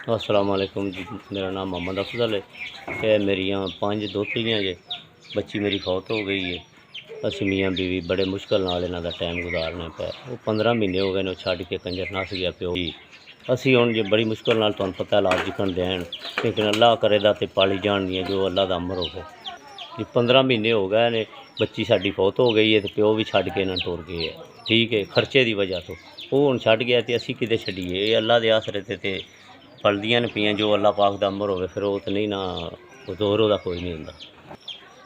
अस्सलाम वालेकुम जी। मेरा नाम मोहम्मद अफजल है। ये मेरियां 5 दोहतियां जे। बच्ची मेरी फौत हो गई है। असी मियाँ बीवी बड़े मुश्किल नाल इन्हां दा टाइम गुजारने पे। वो 15 महीने हो गए ने छड्ड के कंजर नस गया प्यो जी। असी हुण जे बड़ी मुश्किल नाल तुहानूं पता लाज जिकन देन, लेकिन अल्लाह करे दा ते पाली जाणदियां जो अल्लाह दा अमर होवे। जी 15 महीने हो गए ने, बच्ची साडी फौत हो गई है ते प्यो भी छड्ड के इन्हां टुर गए है। ठीक है, खर्चे की वजह तो वो हुण छड्ड गया ते असी किते छड्डीए। ये अल्लाह दे आसरे ते पलदियां न पियां जो अल्लाह पाक दा अमर होवे, फिर वो तो नहीं ना जोर ओहदा कोई नहीं हुंदा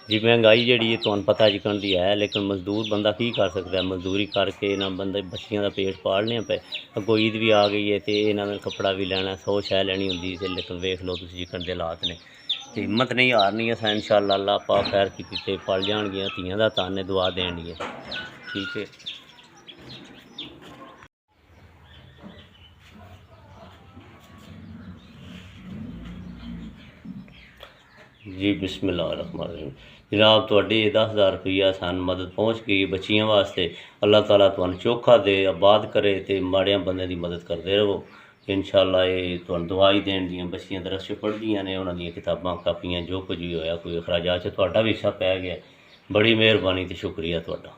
जी। महंगाई जी तुहानूं पता जिकन दी है, लेकिन मजदूर बंदा की कर सकता है। मजदूरी करके ना बंदे बच्चियां दा पेट पालने पे। अगों ईद भी आ गई है तो इन्हां ने कपड़ा भी लैना, 100 शै लैनी हुंदी ते लेकिन वेख लो तुसीं जिकन दे हालात ने। ते हिम्मत नहीं हारनी असां, इंशाअल्लाह अल्लाह पाक खैर कीती ते पल जाणगियां धीआं दा ताने दुआ देणगे। ठीक है जी। बिस्मिल्लाहिर्रहमानिर्रहीम। जनाब तुहाडी 10,000 रुपया सानूं मदद पहुँच गई बच्चियां वास्ते। अल्लाह ताला तुहानूं चोखा दे, आबाद करे ते माड़ियां बंदे दी मदद करदे रहो। इंशाअल्लाह ये तुहानूं दुआ ही देन दियां। बच्चियां दरस पढ़दियां ने, उन्हां दियां किताबां कापियां जो कुछ भी होया, कोई अखराजात च तुहाडा भी हिस्सा पै गया। बड़ी मेहरबानी ते शुक्रिया तुहाडा।